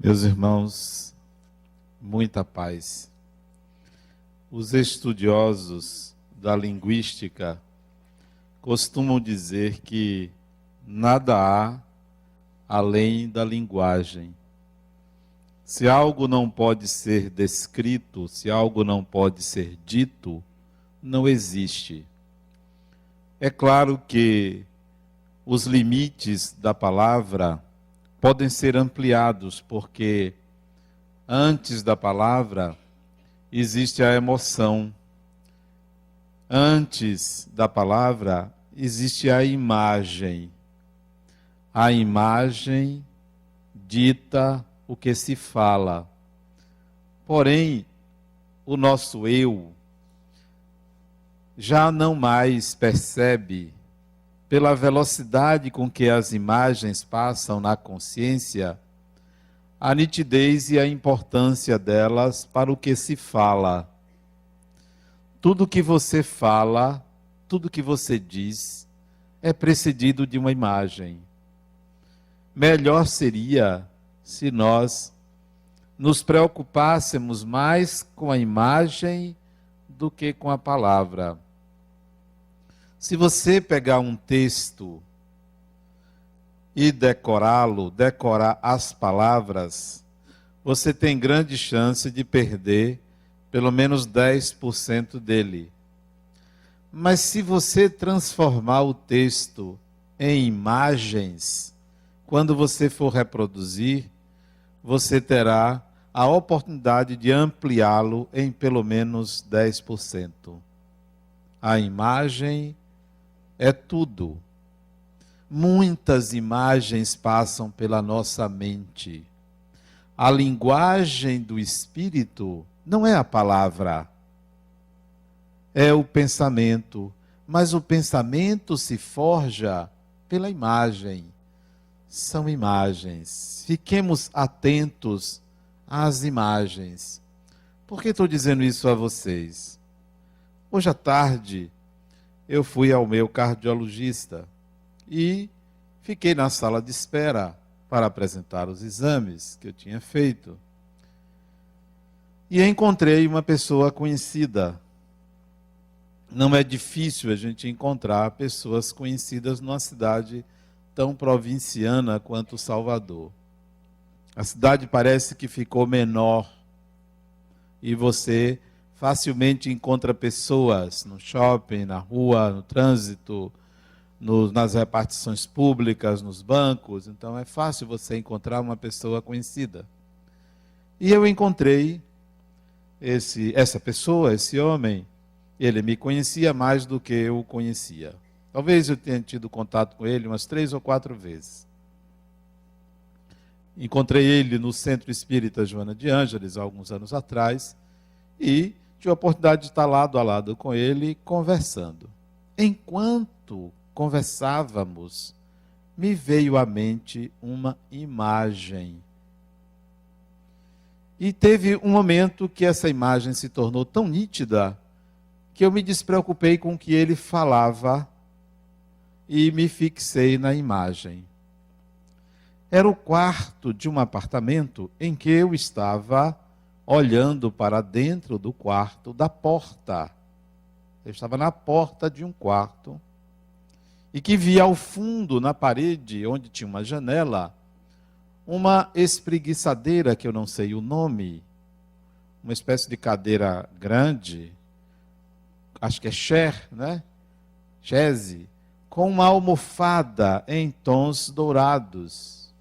Meus irmãos, muita paz. Os estudiosos da linguística costumam dizer que nada há além da linguagem. Se algo não pode ser descrito, se algo não pode ser dito, não existe. É claro que os limites da palavra podem ser ampliados, porque antes da palavra existe a emoção. Antes da palavra existe a imagem. A imagem dita o que se fala. Porém, o nosso eu já não mais percebe, pela velocidade com que as imagens passam na consciência, a nitidez e a importância delas para o que se fala. Tudo que você fala, tudo que você diz, é precedido de uma imagem. Melhor seria se nós nos preocupássemos mais com a imagem do que com a palavra. Se você pegar um texto e decorá-lo, decorar as palavras, você tem grande chance de perder pelo menos 10% dele. Mas se você transformar o texto em imagens, quando você for reproduzir, você terá a oportunidade de ampliá-lo em pelo menos 10%. A imagem é tudo. Muitas imagens passam pela nossa mente. A linguagem do espírito não é a palavra, é o pensamento. Mas o pensamento se forja pela imagem. São imagens. Fiquemos atentos às imagens. Por que estou dizendo isso a vocês? Hoje à tarde, eu fui ao meu cardiologista e fiquei na sala de espera para apresentar os exames que eu tinha feito. E encontrei uma pessoa conhecida. Não é difícil a gente encontrar pessoas conhecidas numa cidade tão provinciana quanto Salvador. A cidade parece que ficou menor e você facilmente encontra pessoas no shopping, na rua, no trânsito, nas repartições públicas, nos bancos. Então é fácil você encontrar uma pessoa conhecida. E eu encontrei essa pessoa, esse homem. Ele me conhecia mais do que eu o conhecia. Talvez eu tenha tido contato com ele umas 3 ou 4 vezes. Encontrei ele no Centro Espírita Joana de Ângeles, há alguns anos atrás, e tive a oportunidade de estar lado a lado com ele, conversando. Enquanto conversávamos, me veio à mente uma imagem. E teve um momento que essa imagem se tornou tão nítida que eu me despreocupei com o que ele falava e me fixei na imagem. Era o quarto de um apartamento em que eu estava olhando para dentro do quarto da porta. Eu estava na porta de um quarto e que via ao fundo, na parede, onde tinha uma janela, uma espreguiçadeira, que eu não sei o nome, uma espécie de cadeira grande, acho que é chair, né? Chaise, com uma almofada em tons dourados.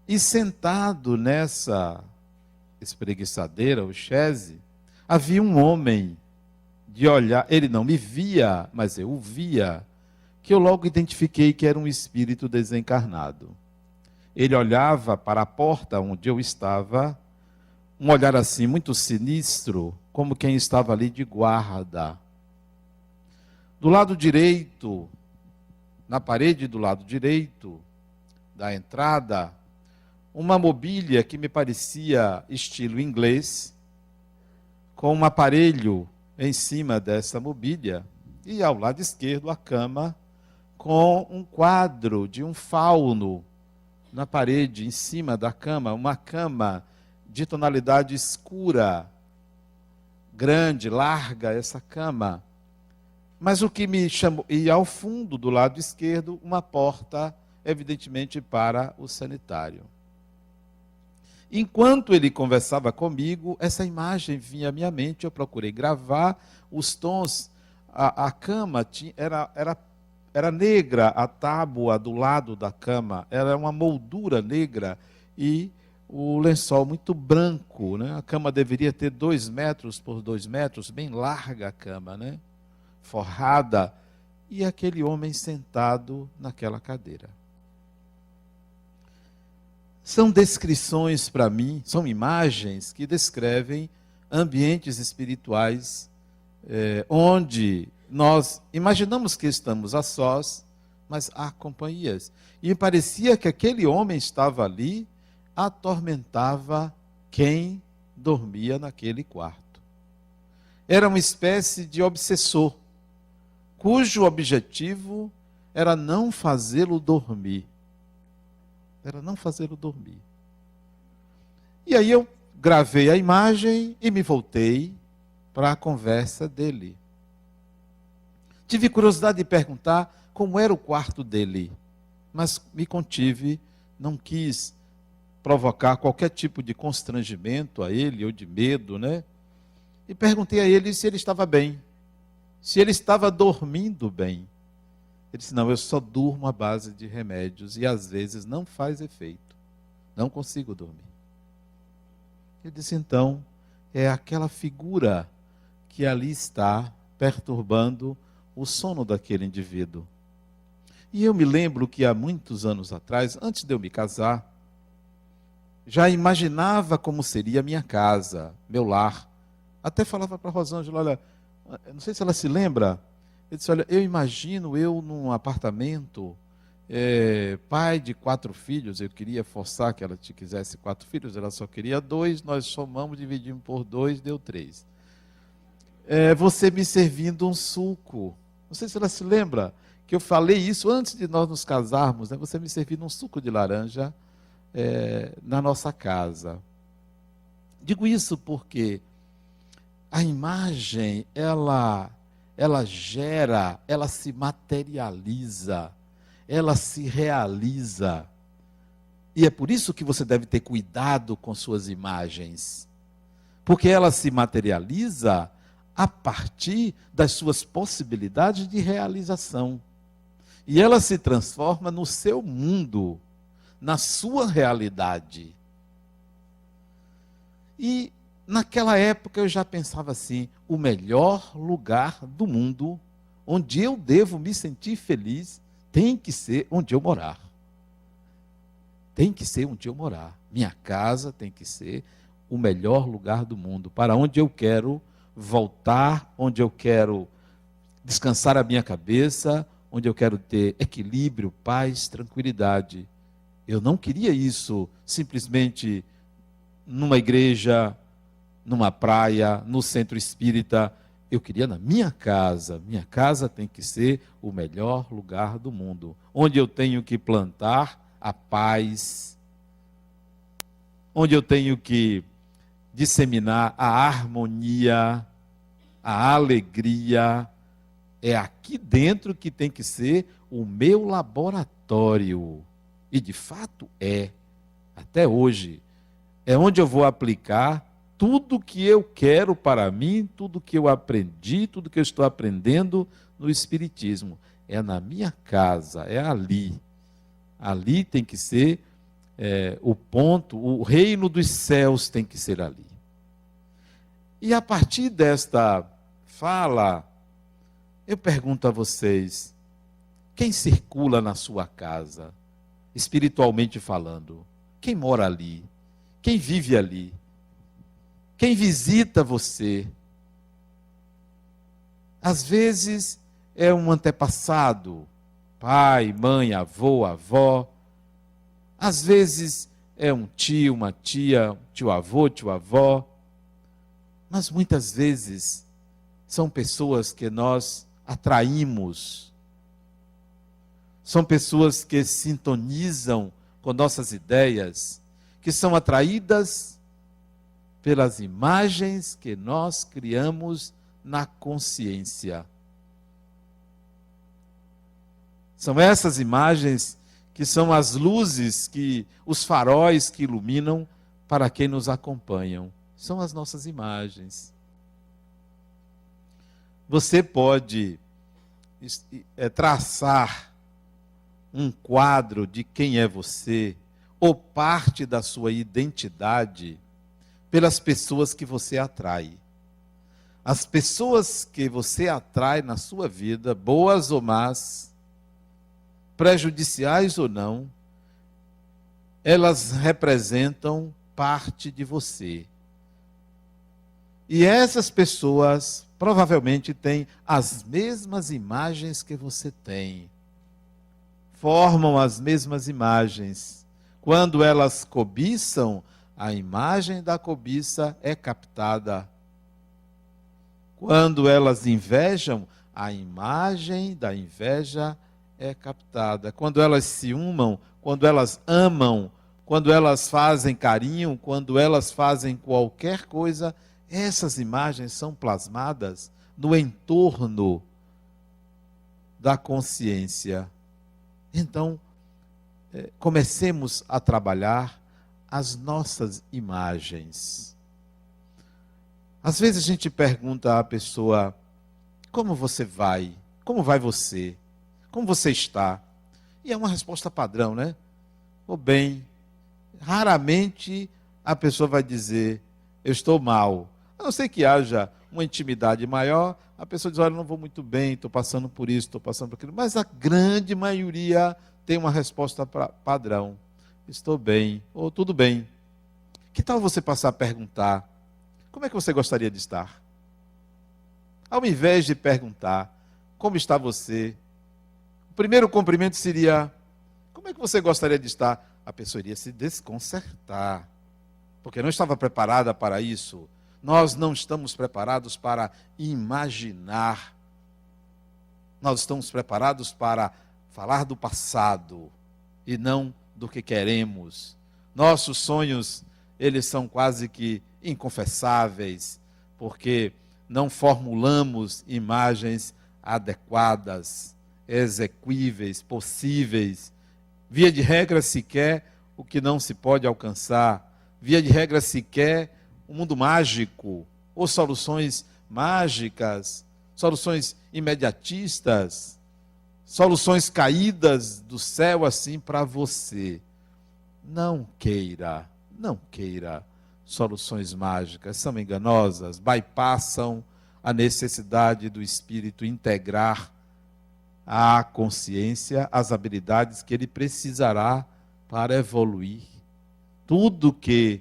E sentado nessa espreguiçadeira, o chaise, havia um homem de olhar, ele não me via, mas eu o via, que eu logo identifiquei que era um espírito desencarnado. Ele olhava para a porta onde eu estava, um olhar assim muito sinistro, como quem estava ali de guarda. Do lado direito, na parede do lado direito da entrada, uma mobília que me parecia estilo inglês, com um aparelho em cima dessa mobília, e ao lado esquerdo a cama com um quadro de um fauno na parede, em cima da cama, uma cama de tonalidade escura, grande, larga, essa cama. Mas o que me chamou, e ao fundo, do lado esquerdo, uma porta, evidentemente para o sanitário. Enquanto ele conversava comigo, essa imagem vinha à minha mente, eu procurei gravar os tons. A cama era negra, a tábua do lado da cama era uma moldura negra e o lençol muito branco, né? A cama deveria ter 2 metros por 2 metros, bem larga a cama, né? Forrada, e aquele homem sentado naquela cadeira. São descrições para mim, são imagens que descrevem ambientes espirituais onde nós imaginamos que estamos a sós, mas há companhias. E parecia que aquele homem estava ali, atormentava quem dormia naquele quarto. Era uma espécie de obsessor, cujo objetivo era não fazê-lo dormir. Era não fazê-lo dormir. E aí eu gravei a imagem e me voltei para a conversa dele. Tive curiosidade de perguntar como era o quarto dele, mas me contive, não quis provocar qualquer tipo de constrangimento a ele ou de medo, né? E perguntei a ele se ele estava bem, se ele estava dormindo bem. Ele disse: não, eu só durmo à base de remédios e às vezes não faz efeito. Não consigo dormir. Eu disse: então, é aquela figura que ali está perturbando o sono daquele indivíduo. E eu me lembro que há muitos anos atrás, antes de eu me casar, já imaginava como seria a minha casa, meu lar. Até falava para a Rosângela: olha, não sei se ela se lembra. Ele disse: olha, eu imagino eu num apartamento, pai de 4 filhos, eu queria forçar que ela quisesse 4 filhos, ela só queria 2, nós somamos, dividimos por 2, deu 3. Você me servindo um suco. Não sei se ela se lembra, que eu falei isso antes de nós nos casarmos, né? Você me servindo um suco de laranja na nossa casa. Digo isso porque a imagem, ela gera, ela se materializa, ela se realiza. E é por isso que você deve ter cuidado com suas imagens. Porque ela se materializa a partir das suas possibilidades de realização. E ela se transforma no seu mundo, na sua realidade. E naquela época eu já pensava assim: o melhor lugar do mundo, onde eu devo me sentir feliz, tem que ser onde eu morar. Tem que ser onde eu morar. Minha casa tem que ser o melhor lugar do mundo, para onde eu quero voltar, onde eu quero descansar a minha cabeça, onde eu quero ter equilíbrio, paz, tranquilidade. Eu não queria isso simplesmente numa igreja, numa praia, no centro espírita. Eu queria na minha casa. Minha casa tem que ser o melhor lugar do mundo, onde eu tenho que plantar a paz, onde eu tenho que disseminar a harmonia, a alegria. É aqui dentro que tem que ser o meu laboratório. E de fato até hoje. É onde eu vou aplicar tudo que eu quero para mim, tudo que eu aprendi, tudo que eu estou aprendendo no Espiritismo. É na minha casa, é ali. Ali tem que ser o ponto, o reino dos céus tem que ser ali. E a partir desta fala, eu pergunto a vocês: quem circula na sua casa, espiritualmente falando? Quem mora ali? Quem vive ali? Quem visita você? Às vezes é um antepassado, pai, mãe, avô, avó. Às vezes é um tio, uma tia, tio-avô, tio-avó. Mas muitas vezes são pessoas que nós atraímos. São pessoas que sintonizam com nossas ideias, que são atraídas pelas imagens que nós criamos na consciência. São essas imagens que são as luzes, os faróis que iluminam para quem nos acompanham. São as nossas imagens. Você pode traçar um quadro de quem é você, ou parte da sua identidade, pelas pessoas que você atrai. As pessoas que você atrai na sua vida, boas ou más, prejudiciais ou não, elas representam parte de você. E essas pessoas provavelmente têm as mesmas imagens que você tem. Formam as mesmas imagens. Quando elas cobiçam, a imagem da cobiça é captada. Quando elas invejam, a imagem da inveja é captada. Quando elas ciúmam, quando elas amam, quando elas fazem carinho, quando elas fazem qualquer coisa, essas imagens são plasmadas no entorno da consciência. Então, comecemos a trabalhar as nossas imagens. Às vezes a gente pergunta à pessoa: como você vai? Como vai você? Como você está? E é uma resposta padrão, né? Ou bem. Raramente a pessoa vai dizer: eu estou mal. A não ser que haja uma intimidade maior, a pessoa diz: olha, eu não vou muito bem, estou passando por isso, estou passando por aquilo. Mas a grande maioria tem uma resposta padrão: estou bem, ou tudo bem. Que tal você passar a perguntar: como é que você gostaria de estar? Ao invés de perguntar: como está você? O primeiro cumprimento seria: como é que você gostaria de estar? A pessoa iria se desconcertar, porque não estava preparada para isso. Nós não estamos preparados para imaginar. Nós estamos preparados para falar do passado e não do que queremos. Nossos sonhos, eles são quase que inconfessáveis, porque não formulamos imagens adequadas, exequíveis, possíveis. Via de regra, se quer o que não se pode alcançar. Via de regra, se quer um mundo mágico, ou soluções mágicas, soluções imediatistas, soluções caídas do céu assim para você. Não queira soluções mágicas, são enganosas, bypassam a necessidade do espírito integrar à consciência as habilidades que ele precisará para evoluir. Tudo que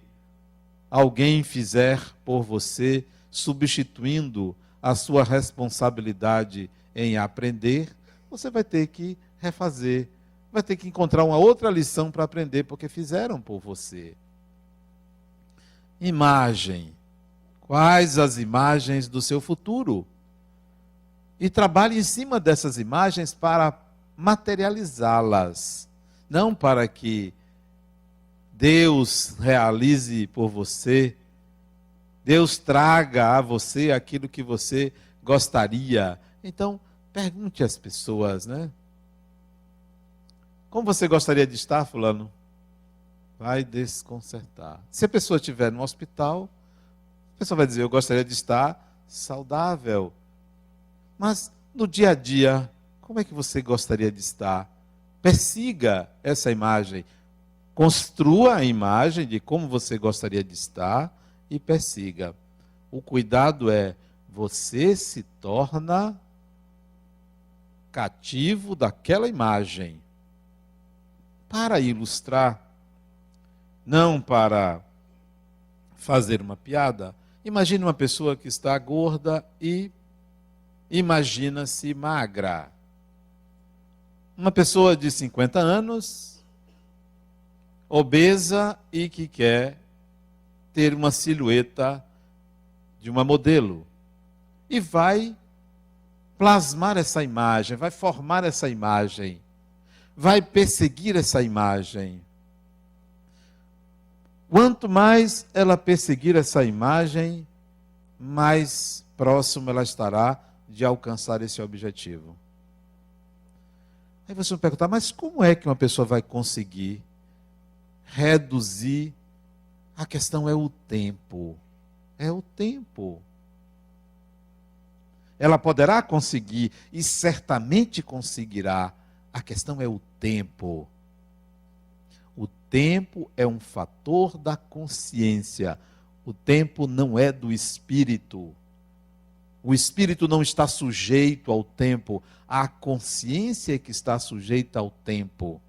alguém fizer por você, substituindo a sua responsabilidade em aprender, você vai ter que refazer, vai ter que encontrar uma outra lição para aprender, porque fizeram por você. Imagem. Quais as imagens do seu futuro? E trabalhe em cima dessas imagens para materializá-las. Não para que Deus realize por você, Deus traga a você aquilo que você gostaria. Então, pergunte às pessoas, né? Como você gostaria de estar, fulano? Vai desconcertar. Se a pessoa estiver no hospital, a pessoa vai dizer: eu gostaria de estar saudável. Mas no dia a dia, como é que você gostaria de estar? Persiga essa imagem. Construa a imagem de como você gostaria de estar e persiga. O cuidado é: você se torna cativo daquela imagem. Para ilustrar, não para fazer uma piada, imagine uma pessoa que está gorda e imagina-se magra. Uma pessoa de 50 anos, obesa e que quer ter uma silhueta de uma modelo. E vai plasmar essa imagem, vai formar essa imagem, vai perseguir essa imagem. Quanto mais ela perseguir essa imagem, mais próximo ela estará de alcançar esse objetivo. Aí você vai perguntar, mas como é que uma pessoa vai conseguir reduzir? A questão é o tempo. É o tempo. Ela poderá conseguir, e certamente conseguirá. A questão é o tempo. O tempo é um fator da consciência. O tempo não é do espírito. O espírito não está sujeito ao tempo. A consciência é que está sujeita ao tempo.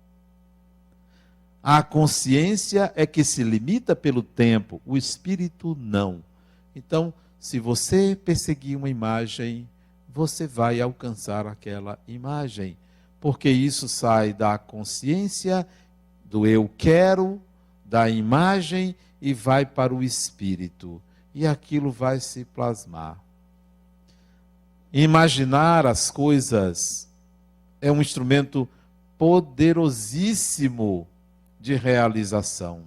A consciência é que se limita pelo tempo. O espírito não. Então, se você perseguir uma imagem, você vai alcançar aquela imagem. Porque isso sai da consciência, do eu quero, da imagem e vai para o espírito. E aquilo vai se plasmar. Imaginar as coisas é um instrumento poderosíssimo de realização.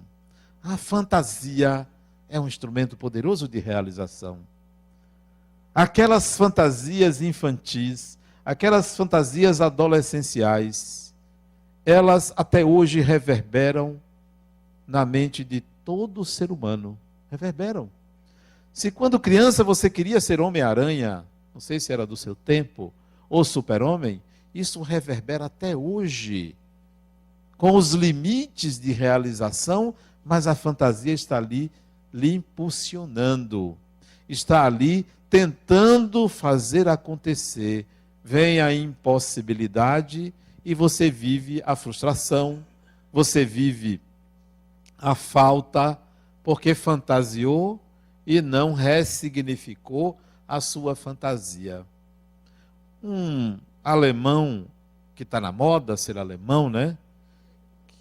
A fantasia é um instrumento poderoso de realização. Aquelas fantasias infantis, aquelas fantasias adolescenciais, elas até hoje reverberam na mente de todo ser humano. Reverberam. Se quando criança você queria ser Homem-Aranha, não sei se era do seu tempo, ou Super-Homem, isso reverbera até hoje, com os limites de realização, mas a fantasia está ali lhe impulsionando, está ali tentando fazer acontecer. Vem a impossibilidade e você vive a frustração, você vive a falta, porque fantasiou e não ressignificou a sua fantasia. Um alemão que está na moda ser alemão, né?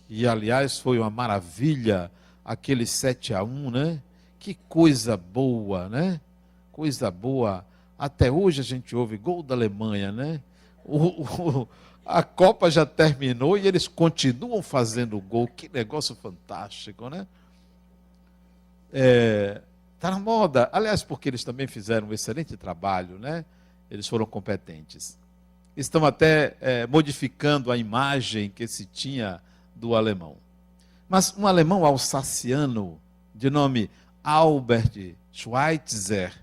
E aliás foi uma maravilha aquele 7-1, né? Que coisa boa, né? Coisa boa. Até hoje a gente ouve gol da Alemanha, né? A Copa já terminou e eles continuam fazendo gol. Que negócio fantástico, né? Está na moda. Aliás, porque eles também fizeram um excelente trabalho, né? Eles foram competentes. Estão até modificando a imagem que se tinha do alemão. Mas um alemão alsaciano, de nome Albert Schweitzer,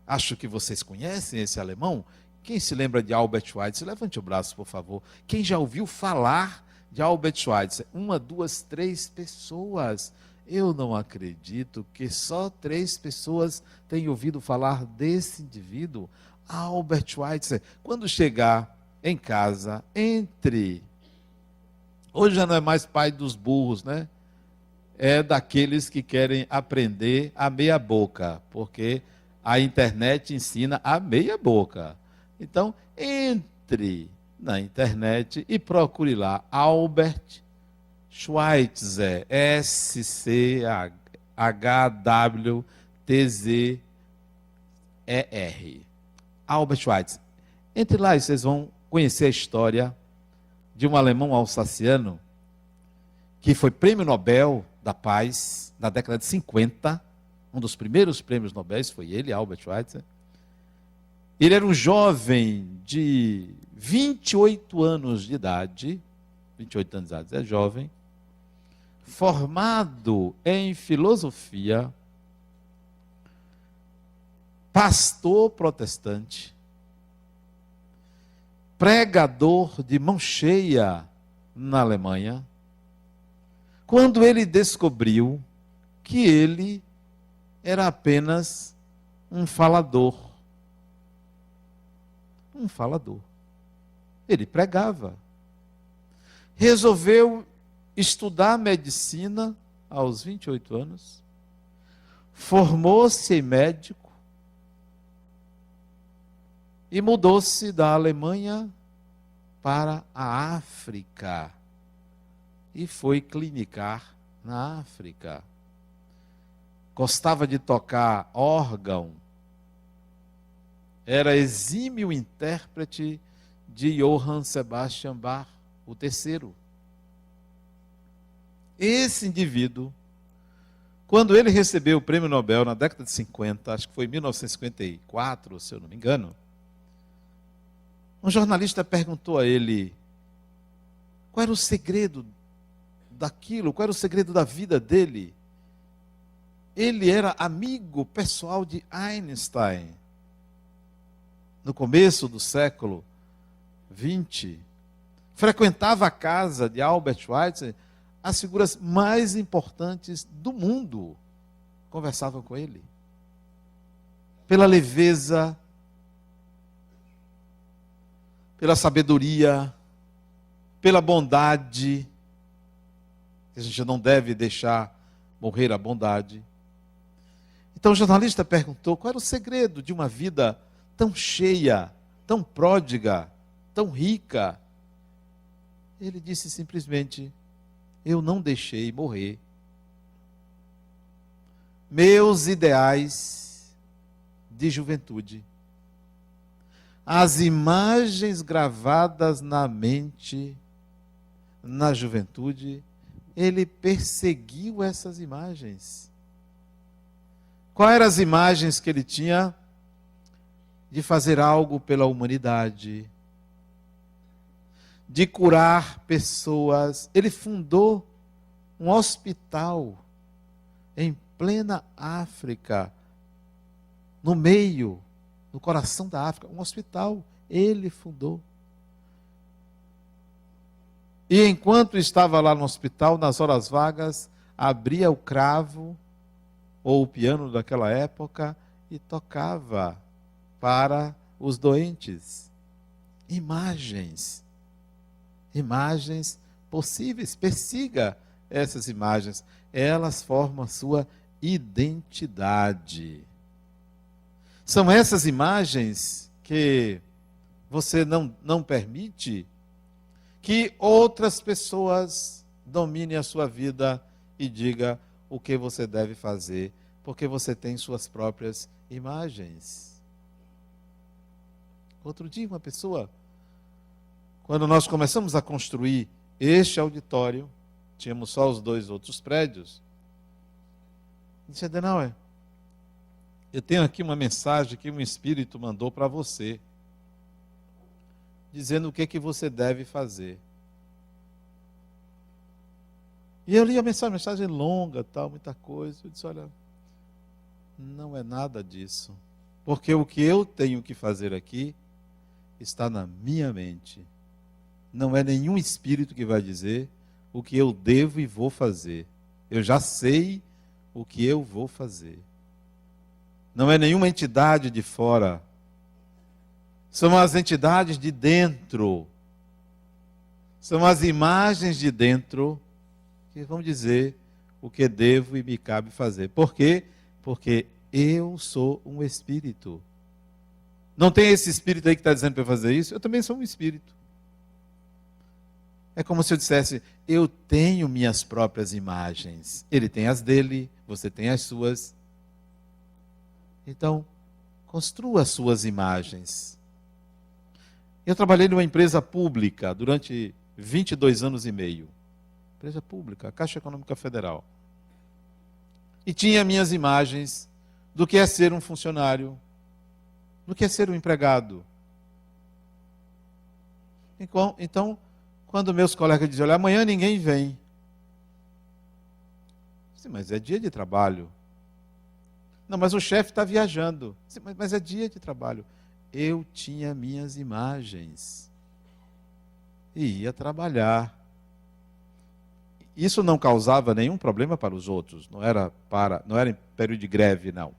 acho que vocês conhecem esse alemão. Quem se lembra de Albert Schweitzer? Levante o braço, por favor. Quem já ouviu falar de Albert Schweitzer? 1, 2, 3 pessoas. Eu não acredito que só 3 pessoas tenham ouvido falar desse indivíduo. Albert Schweitzer. Quando chegar em casa, entre... Hoje já não é mais pai dos burros, né? É daqueles que querem aprender a meia boca, porque a internet ensina a meia boca. Então, entre na internet e procure lá Albert Schweitzer, SCHWTZER. Albert Schweitzer. Entre lá e vocês vão conhecer a história de um alemão alsaciano que foi prêmio Nobel da Paz na década de 50. Um dos primeiros prêmios Nobel foi ele, Albert Schweitzer. Ele era um jovem de 28 anos de idade, 28 anos de idade, é jovem, formado em filosofia, pastor protestante, pregador de mão cheia na Alemanha, quando ele descobriu que ele era apenas um falador. Um falador. Ele pregava. Resolveu estudar medicina aos 28 anos, formou-se em médico e mudou-se da Alemanha para a África e foi clinicar na África. Gostava de tocar órgão, era exímio intérprete de Johann Sebastian Bach, o terceiro. Esse indivíduo Quando ele recebeu o prêmio Nobel na década de 50, acho que foi em 1954, se eu não me engano, um jornalista perguntou a ele qual era o segredo daquilo, qual era o segredo da vida dele. Ele era amigo pessoal de Einstein. No começo do século XX, frequentava a casa de Albert Einstein, as figuras mais importantes do mundo conversavam com ele. Pela leveza, pela sabedoria, pela bondade, que a gente não deve deixar morrer a bondade. Então o jornalista perguntou qual era o segredo de uma vida tão cheia, tão pródiga, tão rica. Ele disse simplesmente: eu não deixei morrer. Meus ideais de juventude, as imagens gravadas na mente, na juventude, ele perseguiu essas imagens. Quais eram as imagens que ele tinha? De fazer algo pela humanidade, de curar pessoas. Ele fundou um hospital em plena África, no meio, no coração da África, um hospital, ele fundou. E enquanto estava lá no hospital, nas horas vagas, abria o cravo, ou o piano daquela época, e tocava para os doentes. Imagens possíveis, persiga essas imagens, elas formam a sua identidade. São essas imagens que você não permite que outras pessoas dominem a sua vida e diga o que você deve fazer, porque você tem suas próprias imagens. Outro dia, uma pessoa, quando nós começamos a construir este auditório, tínhamos só os 2 outros prédios, disse: Adenauer, eu tenho aqui uma mensagem que um espírito mandou para você, dizendo o que você deve fazer. E eu li a mensagem longa, tal, muita coisa. Eu disse: olha, não é nada disso, porque o que eu tenho que fazer aqui está na minha mente. Não é nenhum espírito que vai dizer o que eu devo e vou fazer. Eu já sei o que eu vou fazer. Não é nenhuma entidade de fora. São as entidades de dentro. São as imagens de dentro que vão dizer o que devo e me cabe fazer. Por quê? Porque eu sou um espírito. Não tem esse espírito aí que está dizendo para eu fazer isso? Eu também sou um espírito. É como se eu dissesse: eu tenho minhas próprias imagens. Ele tem as dele, você tem as suas. Então, construa as suas imagens. Eu trabalhei numa empresa pública durante 22 anos e meio. Empresa pública, a Caixa Econômica Federal. E tinha minhas imagens do que é ser um funcionário, do que é ser um empregado. Então, quando meus colegas dizem: olha, amanhã ninguém vem. Sim, mas é dia de trabalho. Não, mas o chefe está viajando. Sim, mas é dia de trabalho. Eu tinha minhas imagens. E ia trabalhar. Isso não causava nenhum problema para os outros. Não era em período de greve, não.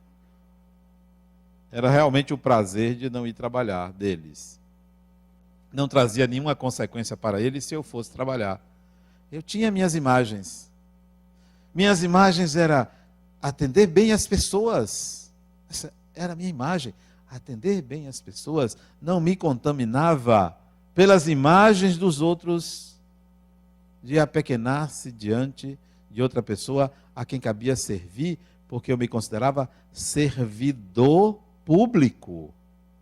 Era realmente o prazer de não ir trabalhar deles. Não trazia nenhuma consequência para eles se eu fosse trabalhar. Eu tinha minhas imagens. Minhas imagens eram atender bem as pessoas. Essa era a minha imagem. Atender bem as pessoas. Não me contaminava pelas imagens dos outros, de apequenar-se diante de outra pessoa a quem cabia servir, porque eu me considerava servidor público.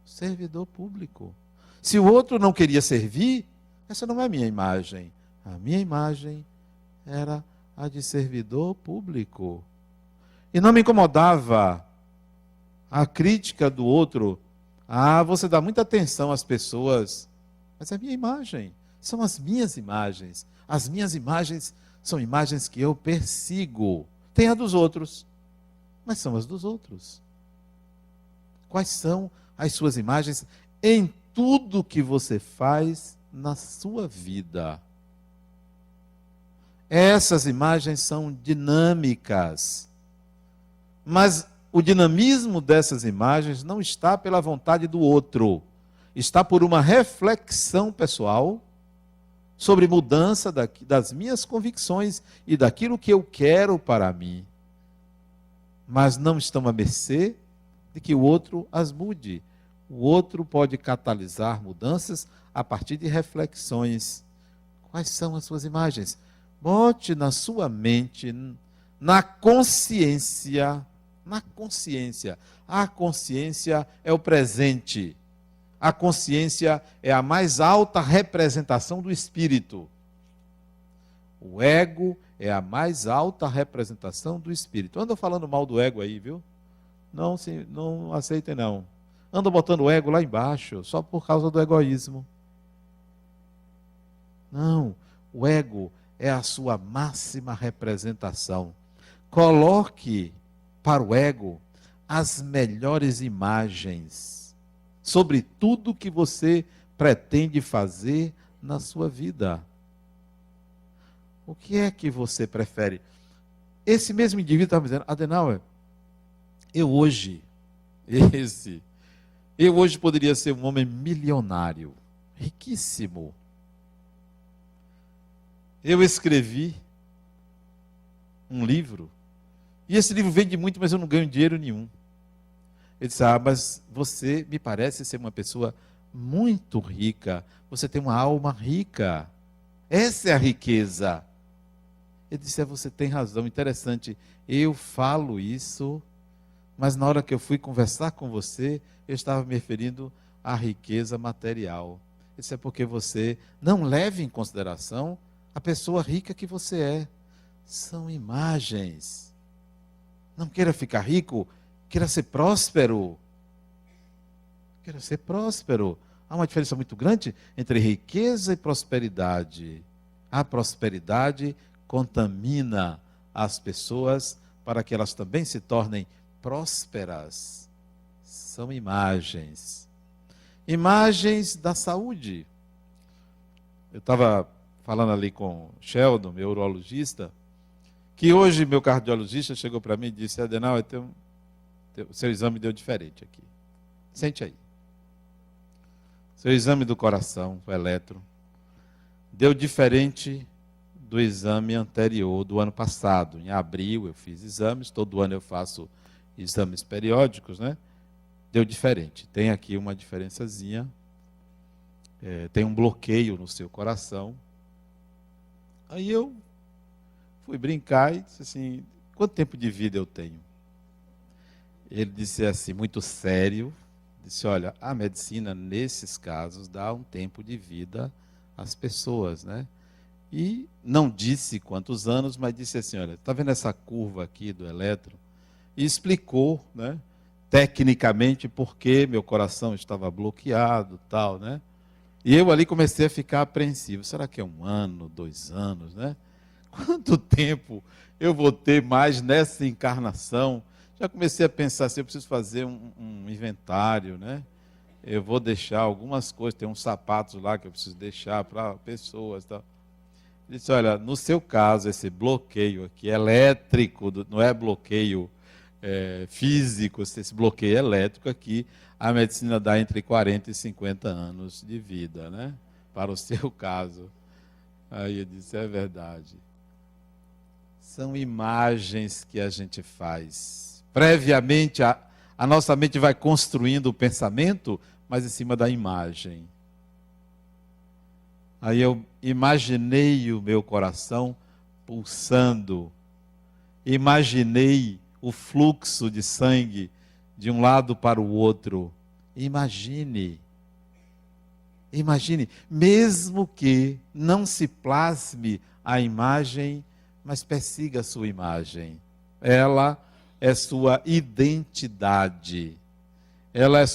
Servidor público. Se o outro não queria servir, essa não é a minha imagem. A minha imagem era a de servidor público. E não me incomodava a crítica do outro. Ah, você dá muita atenção às pessoas, mas é a minha imagem, são as minhas imagens. As minhas imagens são imagens que eu persigo. Tem a dos outros, mas são as dos outros. Quais são as suas imagens em tudo que você faz na sua vida? Essas imagens são dinâmicas, mas o dinamismo dessas imagens não está pela vontade do outro, está por uma reflexão pessoal sobre mudança das minhas convicções e daquilo que eu quero para mim. Mas não estão à mercê de que o outro as mude. O outro pode catalisar mudanças a partir de reflexões. Quais são as suas imagens? Bote na sua mente, na consciência. Na consciência. A consciência é o presente. A consciência é a mais alta representação do espírito. O ego é a mais alta representação do espírito. Anda falando mal do ego aí, viu? Não aceitem não. Anda botando o ego lá embaixo, só por causa do egoísmo. Não, o ego é a sua máxima representação. Coloque para o ego as melhores imagens sobre tudo que você pretende fazer na sua vida. O que é que você prefere? Esse mesmo indivíduo estava dizendo, Adenauer, eu hoje poderia ser um homem milionário, riquíssimo. Eu escrevi um livro, e esse livro vende muito, mas eu não ganho dinheiro nenhum. Ele disse, mas você me parece ser uma pessoa muito rica, você tem uma alma rica, essa é a riqueza. Ele disse, você tem razão, interessante, eu falo isso, mas na hora que eu fui conversar com você, eu estava me referindo à riqueza material. Isso é porque você não leva em consideração a pessoa rica que você é. São imagens. Não queira ficar rico, queira ser próspero. Queira ser próspero. Há uma diferença muito grande entre riqueza e prosperidade. A prosperidade contamina as pessoas para que elas também se tornem prósperas. São imagens. Imagens da saúde. Eu estava falando ali com Sheldon, meu urologista, que hoje meu cardiologista chegou para mim e disse, Adenauer, seu exame deu diferente aqui. Sente aí. Seu exame do coração, o eletro, deu diferente do exame anterior, do ano passado. Em abril eu fiz exames, todo ano eu faço exames periódicos, né? Deu diferente. Tem aqui uma diferençazinha, tem um bloqueio no seu coração. Aí eu fui brincar e disse assim, quanto tempo de vida eu tenho? Ele disse assim, muito sério, disse, olha, a medicina, nesses casos, dá um tempo de vida às pessoas, né? E não disse quantos anos, mas disse assim, olha, está vendo essa curva aqui do eletro? E explicou, né, tecnicamente, por que meu coração estava bloqueado, tal, né? E eu ali comecei a ficar apreensivo. Será que é 1 ano, 2 anos, né? Quanto tempo eu vou ter mais nessa encarnação? Já comecei a pensar assim, eu preciso fazer um inventário, né? Eu vou deixar algumas coisas, tem uns sapatos lá que eu preciso deixar para pessoas, tal. Ele disse, olha, no seu caso, esse bloqueio aqui elétrico, não é bloqueio físico, esse bloqueio elétrico aqui, a medicina dá entre 40 e 50 anos de vida, né? Para o seu caso. Aí eu disse, é verdade. São imagens que a gente faz. Previamente, a nossa mente vai construindo o pensamento, mas em cima da imagem. Aí eu imaginei o meu coração pulsando. Imaginei o fluxo de sangue de um lado para o outro. Imagine, mesmo que não se plasme a imagem, mas persiga a sua imagem. Ela é sua identidade. Ela é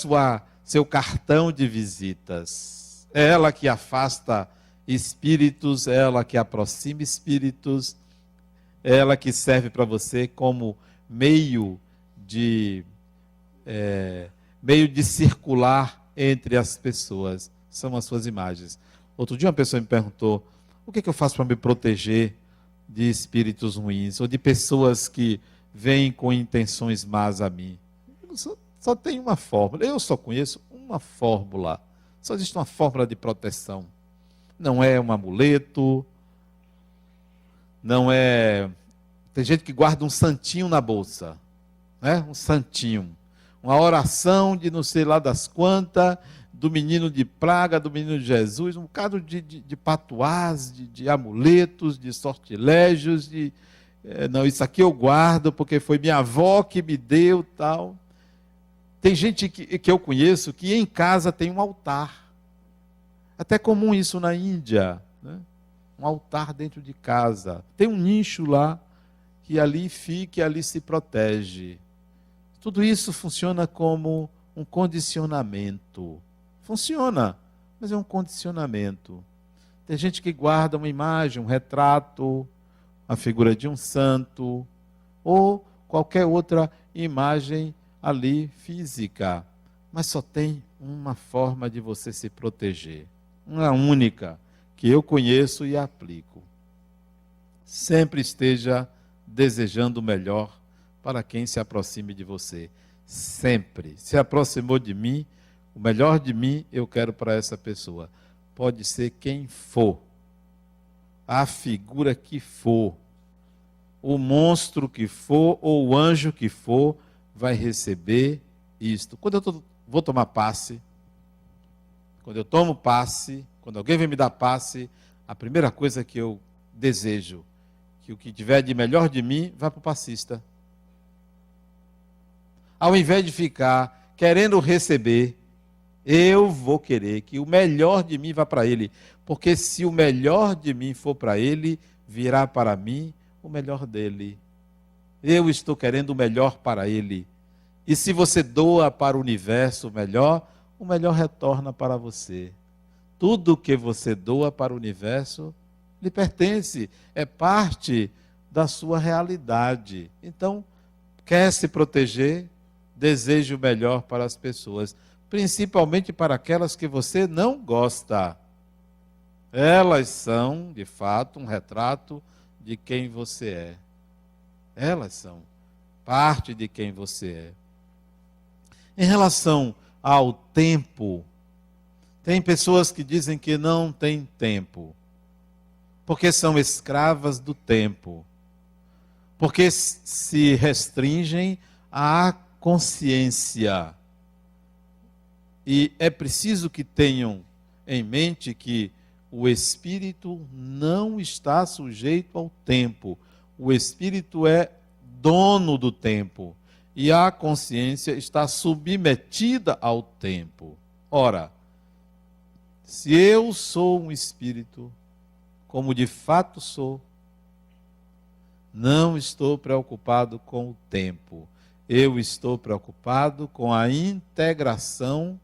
seu cartão de visitas. É ela que afasta espíritos, é ela que aproxima espíritos, é ela que serve para você como meio de circular entre as pessoas. São as suas imagens. Outro dia uma pessoa me perguntou: o que eu faço para me proteger de espíritos ruins ou de pessoas que vêm com intenções más a mim? Só tem uma fórmula. Eu só conheço uma fórmula. Só existe uma fórmula de proteção. Não é um amuleto, não é... Tem gente que guarda um santinho na bolsa, né? Um santinho. Uma oração de não sei lá das quantas, do menino de praga, do menino de Jesus, um bocado de patuás, de amuletos, de sortilégios, não, isso aqui eu guardo porque foi minha avó que me deu, tal. Tem gente que eu conheço que em casa tem um altar. Até comum isso na Índia, né? Um altar dentro de casa. Tem um nicho lá que ali fica e ali se protege. Tudo isso funciona como um condicionamento. Funciona, mas é um condicionamento. Tem gente que guarda uma imagem, um retrato, a figura de um santo, ou qualquer outra imagem ali física. Mas só tem uma forma de você se proteger. Uma única, que eu conheço e aplico. Sempre esteja desejando o melhor para quem se aproxime de você. Sempre. Se aproximou de mim, o melhor de mim eu quero para essa pessoa. Pode ser quem for, a figura que for, o monstro que for ou o anjo que for, vai receber isto. Quando eu vou tomar passe, quando eu tomo passe, quando alguém vem me dar passe, a primeira coisa que eu desejo, que o que tiver de melhor de mim, vá para o passista. Ao invés de ficar querendo receber, eu vou querer que o melhor de mim vá para ele. Porque se o melhor de mim for para ele, virá para mim o melhor dele. Eu estou querendo o melhor para ele. E se você doa para o universo o melhor retorna para você. Tudo que você doa para o universo lhe pertence, é parte da sua realidade. Então, quer se proteger? Deseje o melhor para as pessoas, principalmente para aquelas que você não gosta. Elas são, de fato, um retrato de quem você é. Elas são parte de quem você é. Em relação ao tempo, tem pessoas que dizem que não tem tempo, porque são escravas do tempo, porque se restringem à consciência. E é preciso que tenham em mente que o espírito não está sujeito ao tempo. O espírito é dono do tempo. E a consciência está submetida ao tempo. Ora, se eu sou um espírito, como de fato sou, não estou preocupado com o tempo. Eu estou preocupado com a integração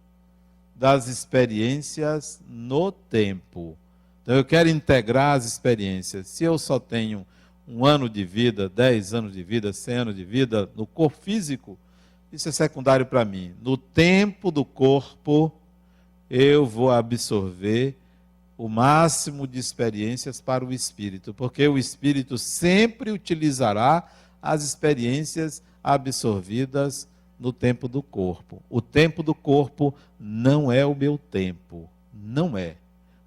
das experiências no tempo. Então eu quero integrar as experiências. Se eu só tenho 1 ano de vida, 10 anos de vida, 100 anos de vida no corpo físico, isso é secundário para mim. No tempo do corpo, eu vou absorver o máximo de experiências para o espírito, porque o espírito sempre utilizará as experiências absorvidas no tempo do corpo. O tempo do corpo não é o meu tempo, não é.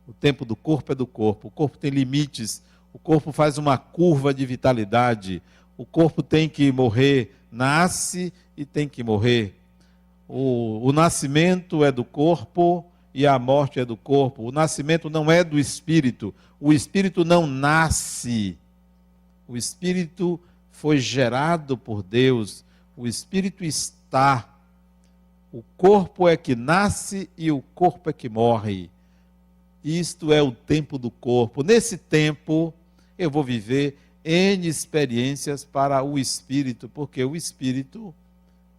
O tempo do corpo é do corpo. O corpo tem limites, o corpo faz uma curva de vitalidade, o corpo tem que morrer, nasce e tem que morrer. O nascimento é do corpo e a morte é do corpo. O nascimento não é do espírito. O espírito não nasce. O espírito foi gerado por Deus. O espírito está. O corpo é que nasce e o corpo é que morre. Isto é o tempo do corpo. Nesse tempo, eu vou viver N experiências para o espírito, porque o espírito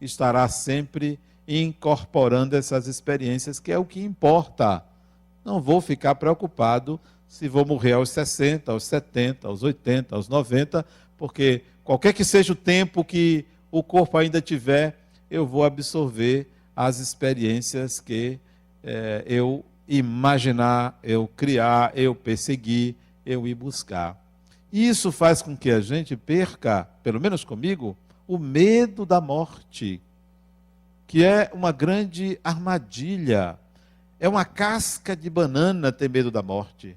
estará sempre incorporando essas experiências, que é o que importa. Não vou ficar preocupado se vou morrer aos 60, aos 70, aos 80, aos 90, porque qualquer que seja o tempo que o corpo ainda tiver, eu vou absorver as experiências que eu imaginar, eu criar, eu perseguir, eu ir buscar. E isso faz com que a gente perca, pelo menos comigo, o medo da morte, que é uma grande armadilha. É uma casca de banana ter medo da morte.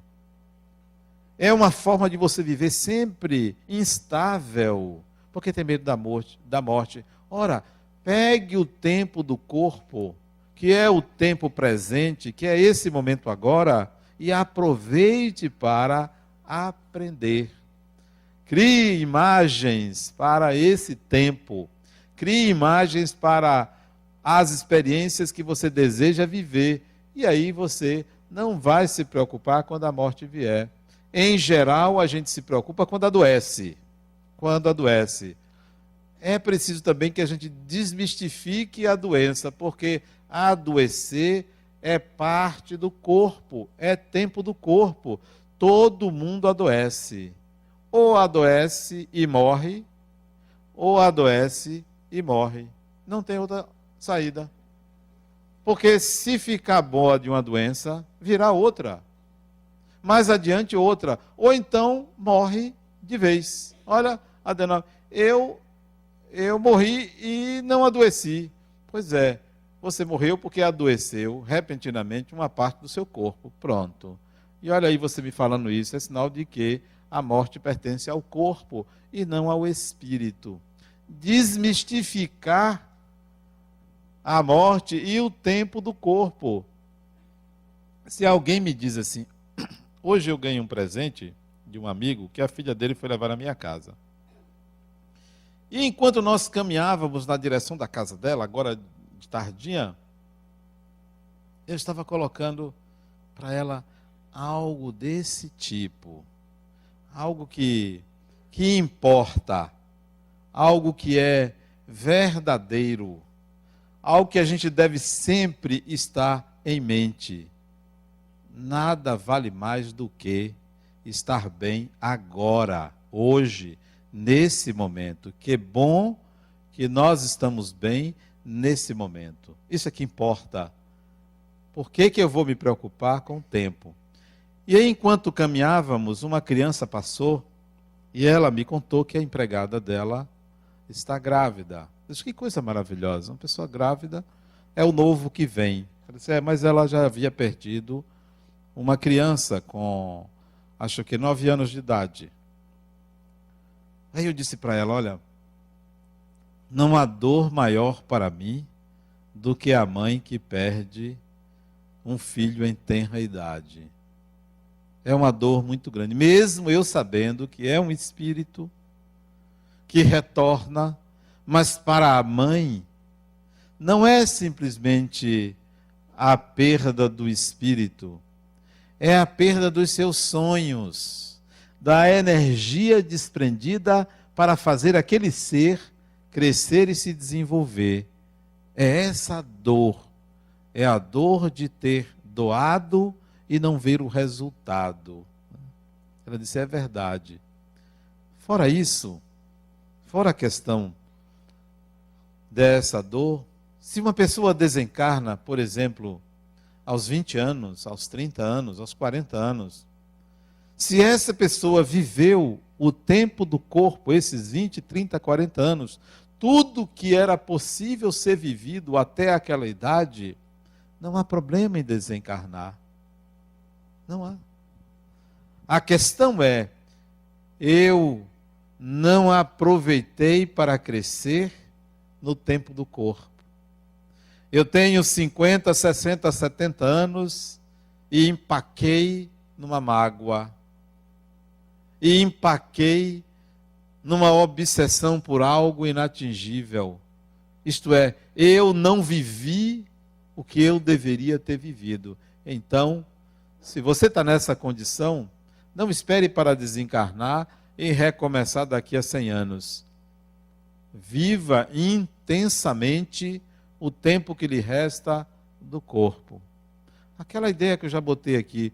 É uma forma de você viver sempre instável, porque tem medo da morte. Ora, pegue o tempo do corpo, que é o tempo presente, que é esse momento agora, e aproveite para aprender. Crie imagens para esse tempo. Crie imagens para as experiências que você deseja viver. E aí você não vai se preocupar quando a morte vier. Em geral, a gente se preocupa quando adoece. Quando adoece. É preciso também que a gente desmistifique a doença, porque adoecer é parte do corpo, é tempo do corpo. Todo mundo adoece. Ou adoece e morre, ou adoece e morre. Não tem outra saída. Porque se ficar boa de uma doença, virá outra. Mais adiante outra. Ou então morre de vez. Olha, Adenal, eu morri e não adoeci. Pois é, você morreu porque adoeceu repentinamente uma parte do seu corpo. Pronto. E olha aí você me falando isso, é sinal de que a morte pertence ao corpo e não ao espírito. Desmistificar a morte e o tempo do corpo. Se alguém me diz assim, hoje eu ganhei um presente de um amigo que a filha dele foi levar na minha casa. E enquanto nós caminhávamos na direção da casa dela, agora de tardinha, eu estava colocando para ela algo desse tipo. Algo que importa, algo que é verdadeiro, algo que a gente deve sempre estar em mente. Nada vale mais do que estar bem agora, hoje, nesse momento. Que bom que nós estamos bem nesse momento. Isso é que importa. Por que eu vou me preocupar com o tempo? E aí, enquanto caminhávamos, uma criança passou e ela me contou que a empregada dela está grávida. Eu disse, que coisa maravilhosa, uma pessoa grávida é o novo que vem. Eu disse, mas ela já havia perdido uma criança com, acho que 9 anos de idade. Aí eu disse para ela, olha, não há dor maior para mim do que a mãe que perde um filho em tenra idade. É uma dor muito grande, mesmo eu sabendo que é um espírito que retorna, mas para a mãe não é simplesmente a perda do espírito, é a perda dos seus sonhos, da energia desprendida para fazer aquele ser crescer e se desenvolver. É essa dor, é a dor de ter doado e não ver o resultado. Ela disse, é verdade. Fora isso, fora a questão dessa dor, se uma pessoa desencarna, por exemplo, aos 20 anos, aos 30 anos, aos 40 anos, se essa pessoa viveu o tempo do corpo, esses 20, 30, 40 anos, tudo que era possível ser vivido até aquela idade, não há problema em desencarnar. Não há. A questão é, eu não aproveitei para crescer no tempo do corpo. Eu tenho 50, 60, 70 anos e empaquei numa mágoa. E empaquei numa obsessão por algo inatingível. Isto é, eu não vivi o que eu deveria ter vivido. Então, se você está nessa condição, não espere para desencarnar e recomeçar daqui a 100 anos. Viva intensamente o tempo que lhe resta do corpo. Aquela ideia que eu já botei aqui.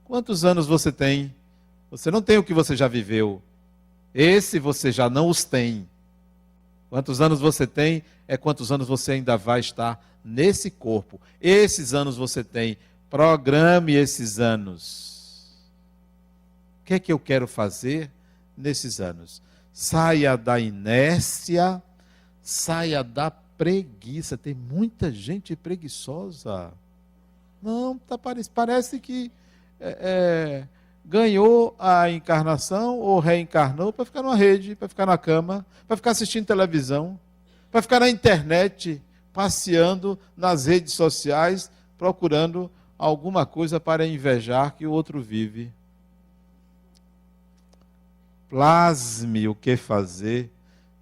Quantos anos você tem? Você não tem o que você já viveu. Esse você já não os tem. Quantos anos você tem é quantos anos você ainda vai estar nesse corpo. Esses anos você tem. Programe esses anos. O que é que eu quero fazer nesses anos? Saia da inércia, saia da preguiça. Tem muita gente preguiçosa. Não, parece que ganhou a encarnação ou reencarnou para ficar numa rede, para ficar na cama, para ficar assistindo televisão, para ficar na internet, passeando nas redes sociais, procurando alguma coisa para invejar que o outro vive. Plasme o que fazer,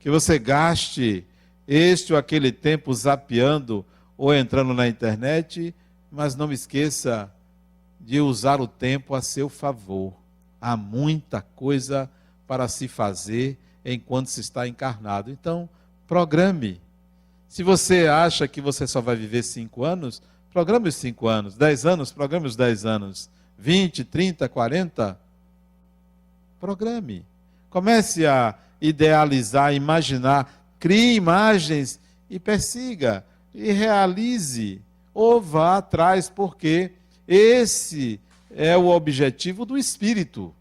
que você gaste este ou aquele tempo zapeando ou entrando na internet, mas não esqueça de usar o tempo a seu favor. Há muita coisa para se fazer enquanto se está encarnado. Então, programe. Se você acha que você só vai viver 5 anos, programe os 5 anos. 10 anos, programe os 10 anos. 20, 30, 40, programe. Comece a idealizar, imaginar, crie imagens e persiga, e realize, ou vá atrás, porque esse é o objetivo do espírito.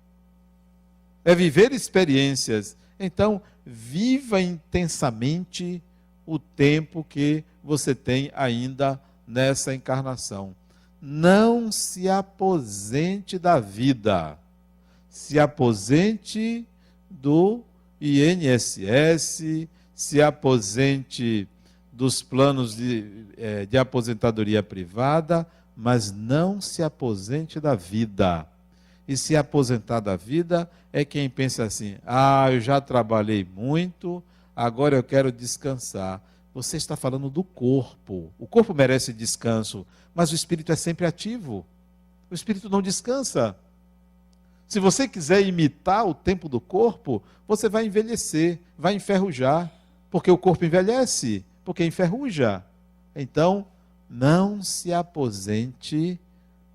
É viver experiências. Então, viva intensamente o tempo que você tem ainda nessa encarnação. Não se aposente da vida. Se aposente do INSS, se aposente dos planos de aposentadoria privada, mas não se aposente da vida. E se aposentar da vida é quem pensa assim: eu já trabalhei muito, agora eu quero descansar. Você está falando do corpo. O corpo merece descanso, mas o espírito é sempre ativo. O espírito não descansa. Se você quiser imitar o tempo do corpo, você vai envelhecer, vai enferrujar, porque o corpo envelhece, porque enferruja. Então, não se aposente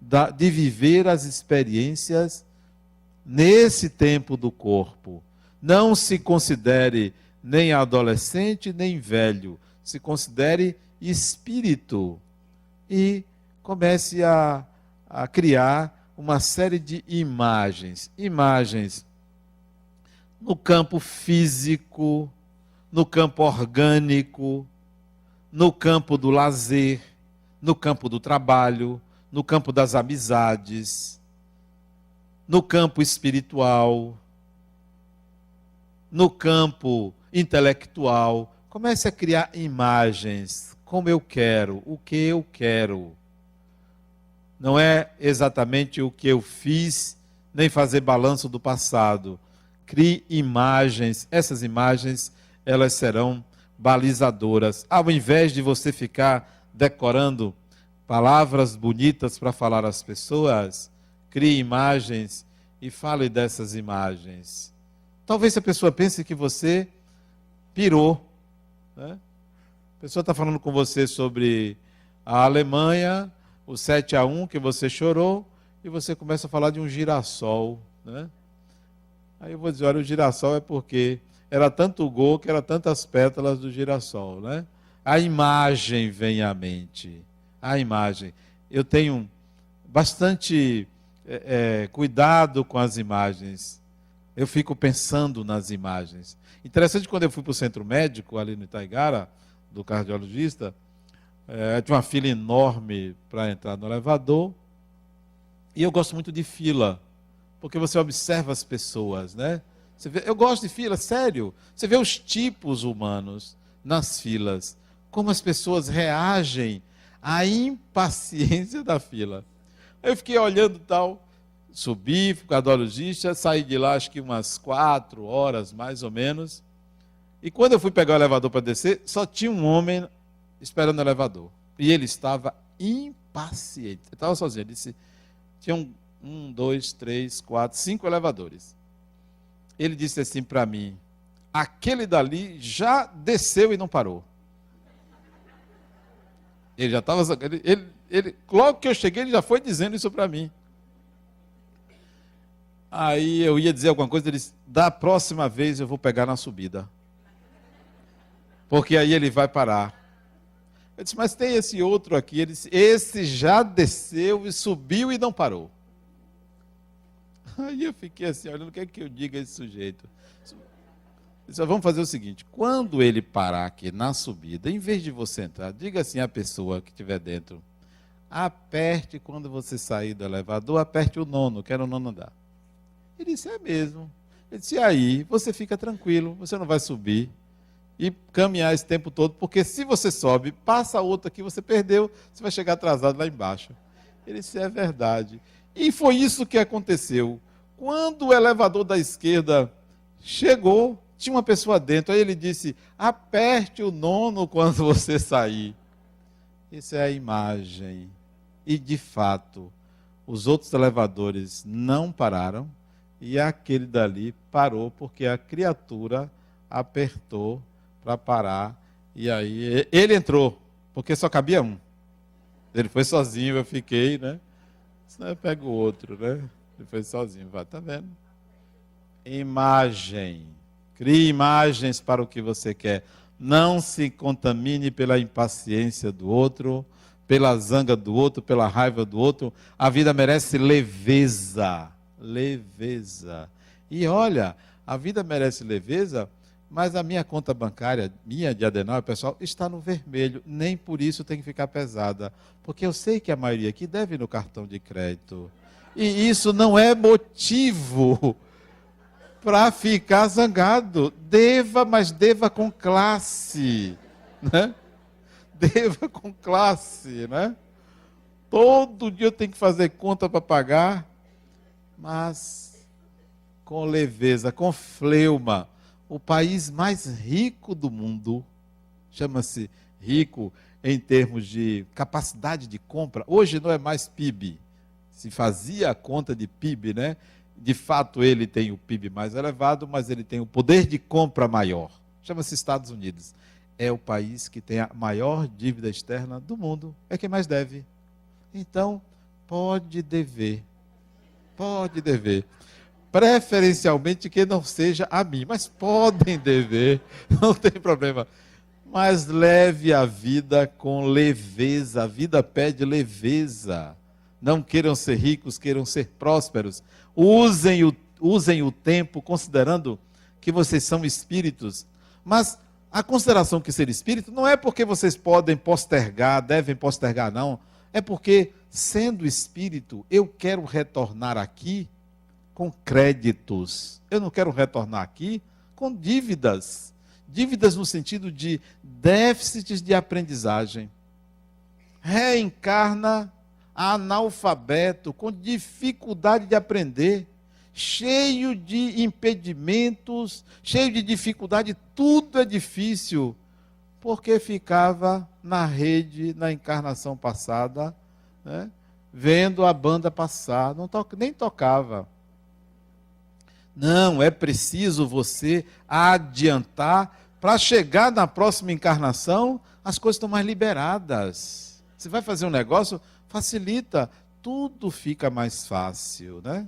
de viver as experiências nesse tempo do corpo. Não se considere nem adolescente, nem velho. Se considere espírito. E comece a criar uma série de imagens. Imagens no campo físico, no campo orgânico, no campo do lazer, no campo do trabalho, no campo das amizades, no campo espiritual, no campo intelectual. Comece a criar imagens, como eu quero, o que eu quero. Não é exatamente o que eu fiz, nem fazer balanço do passado. Crie imagens, essas imagens, elas serão balizadoras. Ao invés de você ficar decorando palavras bonitas para falar às pessoas, crie imagens e fale dessas imagens. Talvez a pessoa pense que você pirou, né? A pessoa está falando com você sobre a Alemanha, o 7-1 que você chorou, e você começa a falar de um girassol, né? Aí eu vou dizer, olha, o girassol é porque era tanto gol que era tantas pétalas do girassol, né? A imagem vem à mente. A imagem. Eu tenho bastante cuidado com as imagens. Eu fico pensando nas imagens. Interessante, quando eu fui para o centro médico, ali no Itaigara, do cardiologista, tinha uma fila enorme para entrar no elevador. E eu gosto muito de fila, porque você observa as pessoas, né? Você vê, eu gosto de fila, sério. Você vê os tipos humanos nas filas, como as pessoas reagem à impaciência da fila. Aí eu fiquei olhando tal, subi, fui com o cardiologista, saí de lá acho que umas 4 horas, mais ou menos. E quando eu fui pegar o elevador para descer, só tinha um homem esperando o elevador. E ele estava impaciente. Ele estava sozinho. Ele disse, tinha 1, 2, 3, 4, 5 elevadores. Ele disse assim para mim: aquele dali já desceu e não parou. Ele já estava. Logo que eu cheguei, ele já foi dizendo isso para mim. Aí eu ia dizer alguma coisa, ele disse: da próxima vez eu vou pegar na subida. Porque aí ele vai parar. Eu disse: mas tem esse outro aqui. Ele disse: esse já desceu e subiu e não parou. Aí eu fiquei assim, olhando, o que é que eu digo a esse sujeito? Eu disse: vamos fazer o seguinte, quando ele parar aqui na subida, em vez de você entrar, diga assim à pessoa que estiver dentro: aperte quando você sair do elevador, aperte o nono, quero o nono andar. Ele disse: é mesmo. Ele disse: aí você fica tranquilo, você não vai subir e caminhar esse tempo todo, porque se você sobe, passa outro aqui, você perdeu, você vai chegar atrasado lá embaixo. Ele disse: é verdade. E foi isso que aconteceu. Quando o elevador da esquerda chegou, tinha uma pessoa dentro, aí ele disse: aperte o nono quando você sair. Essa é a imagem. E de fato, os outros elevadores não pararam, e aquele dali parou, porque a criatura apertou para parar, e aí ele entrou, porque só cabia um. Ele foi sozinho, eu fiquei, né? Senão eu pego o outro, né? Ele foi sozinho, vai, tá vendo? Imagem. Crie imagens para o que você quer. Não se contamine pela impaciência do outro, pela zanga do outro, pela raiva do outro. A vida merece leveza. Leveza. E olha, a vida merece leveza, mas a minha conta bancária, minha de Adenauer, pessoal, está no vermelho. Nem por isso tem que ficar pesada. Porque eu sei que a maioria aqui deve no cartão de crédito. E isso não é motivo para ficar zangado. Deva, mas deva com classe. Né? Deva com classe, né? Todo dia eu tenho que fazer conta para pagar, mas com leveza, com fleuma. O país mais rico do mundo, chama-se rico em termos de capacidade de compra. Hoje não é mais PIB. Se fazia a conta de PIB, né? De fato, ele tem o PIB mais elevado, mas ele tem o poder de compra maior. Chama-se Estados Unidos. É o país que tem a maior dívida externa do mundo. É quem mais deve. Então, pode dever. Pode dever. Preferencialmente que não seja a mim, mas podem dever, não tem problema. Mas leve a vida com leveza. A vida pede leveza. Não queiram ser ricos, queiram ser prósperos. Usem o tempo considerando que vocês são espíritos. Mas a consideração que ser espírito não é porque vocês podem postergar, devem postergar, não. É porque, sendo espírito, eu quero retornar aqui com créditos. Eu não quero retornar aqui com dívidas. Dívidas no sentido de déficits de aprendizagem. Reencarna analfabeto, com dificuldade de aprender, cheio de impedimentos, cheio de dificuldade, tudo é difícil, porque ficava na rede, na encarnação passada, né, vendo a banda passar, nem tocava. Não, é preciso você adiantar, para chegar na próxima encarnação, as coisas estão mais liberadas. Você vai fazer um negócio, facilita, tudo fica mais fácil, né?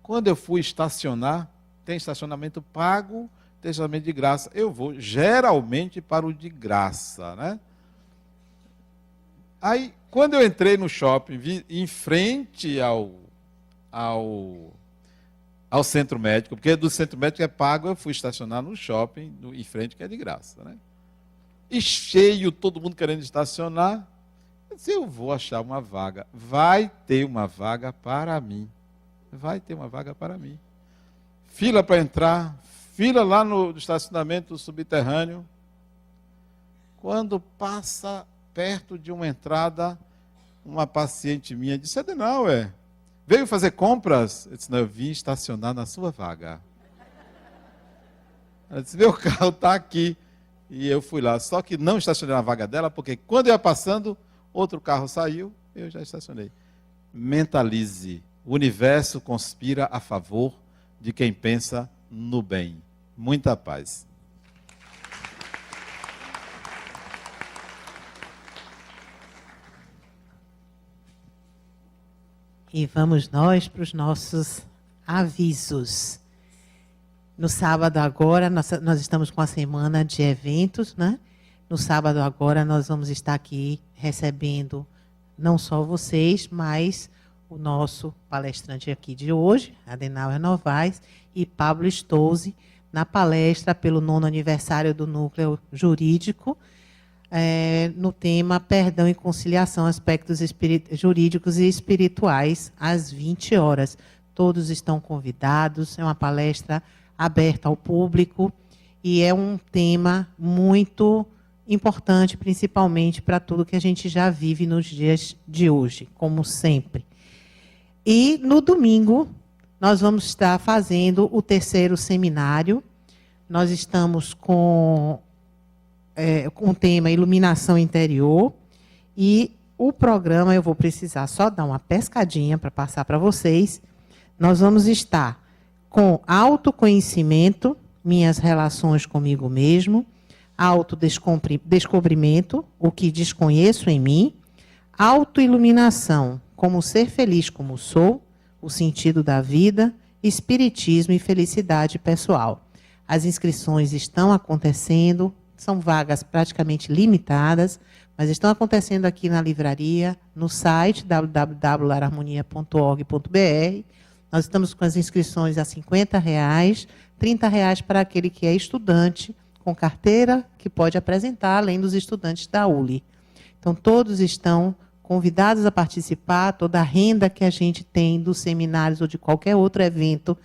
Quando eu fui estacionar, tem estacionamento pago, tem estacionamento de graça. Eu vou geralmente para o de graça, né? Aí, quando eu entrei no shopping, vi em frente ao centro médico, porque do centro médico é pago, eu fui estacionar no shopping, em frente, que é de graça, né? E cheio, todo mundo querendo estacionar. Eu disse: eu vou achar uma vaga. Vai ter uma vaga para mim. Vai ter uma vaga para mim. Fila para entrar, fila lá no estacionamento subterrâneo. Quando passa perto de uma entrada, uma paciente minha disse: Adenauer, veio fazer compras? Eu disse: não, eu vim estacionar na sua vaga. Ela disse: meu carro está aqui. E eu fui lá, só que não estacionei na vaga dela, porque quando eu ia passando, outro carro saiu, eu já estacionei. Mentalize, o universo conspira a favor de quem pensa no bem. Muita paz. E vamos nós para os nossos avisos. No sábado agora, nós estamos com a semana de eventos, né? No sábado agora, nós vamos estar aqui recebendo não só vocês, mas o nosso palestrante aqui de hoje, Adenauer Novaes, e Pablo Stolze, na palestra pelo 9º aniversário do Núcleo Jurídico, no tema Perdão e Conciliação, Aspectos Jurídicos e Espirituais, às 20 horas. Todos estão convidados, é uma palestra aberta ao público e é um tema muito importante, principalmente para tudo que a gente já vive nos dias de hoje, como sempre. E no domingo, nós vamos estar fazendo o 3º seminário. Nós estamos com o tema Iluminação Interior. E o programa, eu vou precisar só dar uma pescadinha para passar para vocês. Nós vamos estar com autoconhecimento, minhas relações comigo mesmo, autodescobrimento, o que desconheço em mim, autoiluminação, como ser feliz como sou, o sentido da vida, espiritismo e felicidade pessoal. As inscrições estão acontecendo, são vagas praticamente limitadas, mas estão acontecendo aqui na livraria, no site www.larharmonia.org.br. Nós estamos com as inscrições a R$50, R$30 para aquele que é estudante, com carteira, que pode apresentar, além dos estudantes da ULI. Então, todos estão convidados a participar, toda a renda que a gente tem dos seminários ou de qualquer outro evento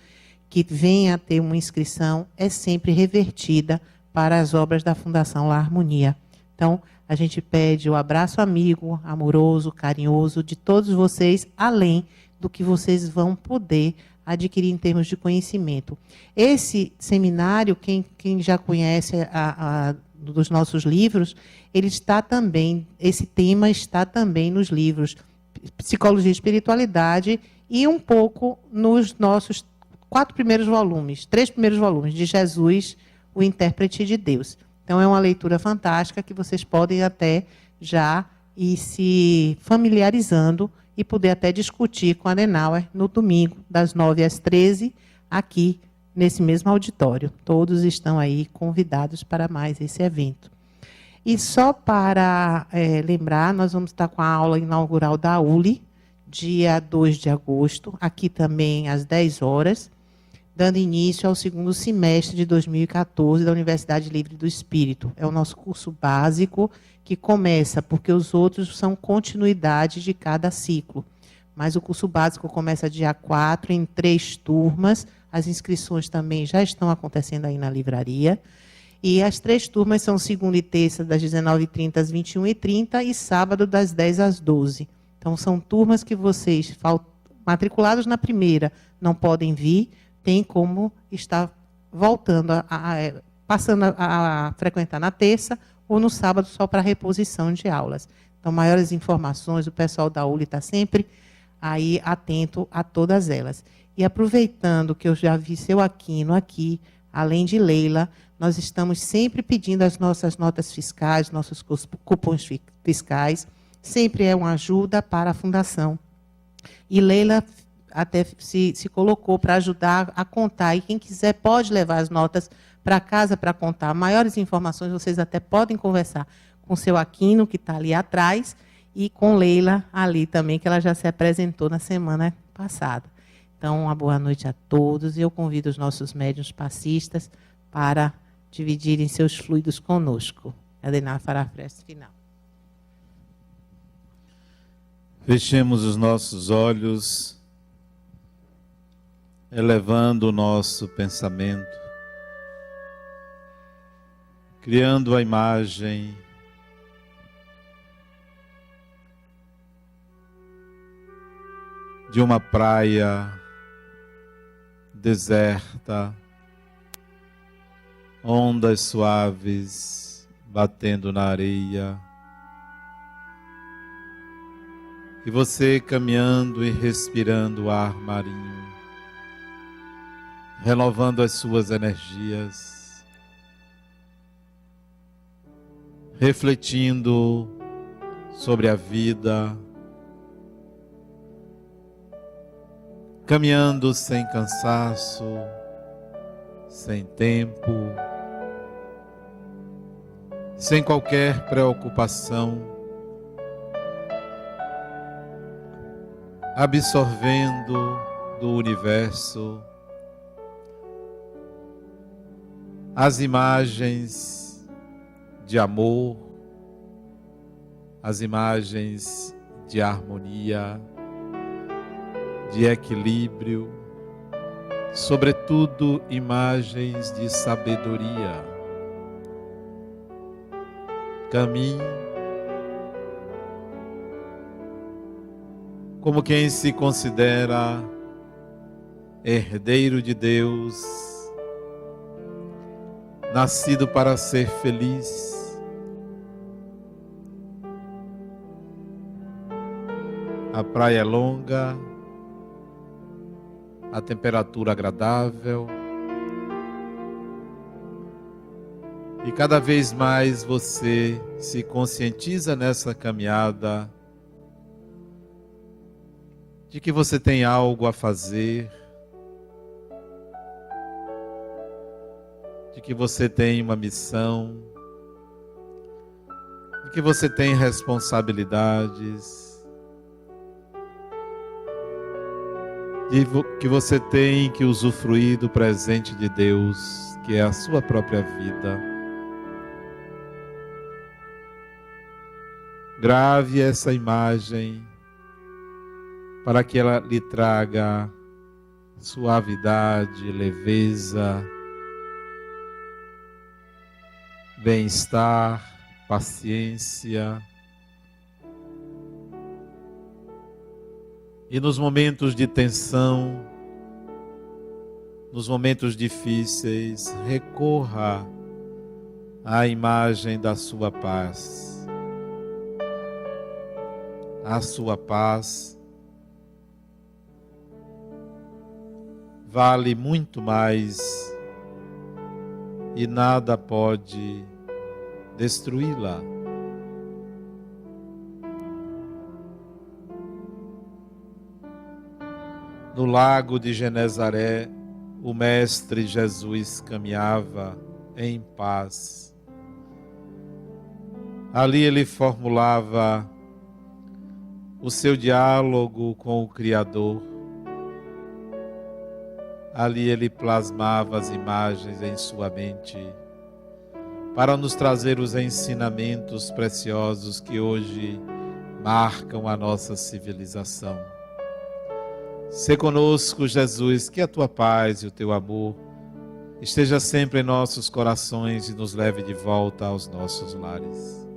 que venha a ter uma inscrição é sempre revertida para as obras da Fundação La Harmonia. Então, a gente pede o abraço amigo, amoroso, carinhoso de todos vocês, além do que vocês vão poder adquirir em termos de conhecimento. Esse seminário, quem já conhece dos nossos livros, ele está também, esse tema está também nos livros Psicologia e Espiritualidade e um pouco nos nossos 3 primeiros volumes de Jesus, o Intérprete de Deus. Então, é uma leitura fantástica que vocês podem até já ir se familiarizando e poder até discutir com a Adenauer no domingo, das 9 às 13, aqui nesse mesmo auditório. Todos estão aí convidados para mais esse evento. E só para lembrar, nós vamos estar com a aula inaugural da ULI, dia 2 de agosto, aqui também às 10 horas, dando início ao 2º semestre de 2014 da Universidade Livre do Espírito. É o nosso curso básico, que começa, porque os outros são continuidade de cada ciclo. Mas o curso básico começa dia 4, em 3 turmas. As inscrições também já estão acontecendo aí na livraria. E as 3 turmas são segunda e terça, das 19h30 às 21h30, e sábado, das 10 às 12. Então, são turmas que vocês, matriculados na primeira, não podem vir, tem como estar voltando, passando a frequentar na terça, ou no sábado só para reposição de aulas. Então, maiores informações, o pessoal da ULI está sempre aí atento a todas elas. E aproveitando que eu já vi seu Aquino aqui, além de Leila, nós estamos sempre pedindo as nossas notas fiscais, nossos cupons fiscais, sempre é uma ajuda para a Fundação. E Leila até se colocou para ajudar a contar, e quem quiser pode levar as notas para casa para contar. Maiores informações vocês até podem conversar com o seu Aquino, que está ali atrás, e com Leila ali também, que ela já se apresentou na semana passada. Então, uma boa noite a todos, e eu convido os nossos médiuns passistas para dividirem seus fluidos conosco. Adenauer fará a prece final. Fechemos os nossos olhos, elevando o nosso pensamento, criando a imagem de uma praia deserta, ondas suaves batendo na areia, e você caminhando e respirando o ar marinho, renovando as suas energias, refletindo sobre a vida, caminhando sem cansaço, sem tempo, sem qualquer preocupação, absorvendo do universo as imagens de amor, as imagens de harmonia, de equilíbrio, sobretudo imagens de sabedoria. Caminhe como quem se considera herdeiro de Deus, nascido para ser feliz. A praia é longa, a temperatura agradável, e cada vez mais você se conscientiza nessa caminhada de que você tem algo a fazer, de que você tem uma missão, de que você tem responsabilidades, de que você tem que usufruir do presente de Deus, que é a sua própria vida. Grave essa imagem para que ela lhe traga suavidade, leveza, bem-estar, paciência. E nos momentos de tensão, nos momentos difíceis, recorra à imagem da sua paz. A sua paz vale muito mais e nada pode destruí-la. No lago de Genezaré, o Mestre Jesus caminhava em paz. Ali ele formulava o seu diálogo com o Criador. Ali ele plasmava as imagens em sua mente para nos trazer os ensinamentos preciosos que hoje marcam a nossa civilização. Sê conosco, Jesus, que a tua paz e o teu amor esteja sempre em nossos corações e nos leve de volta aos nossos lares.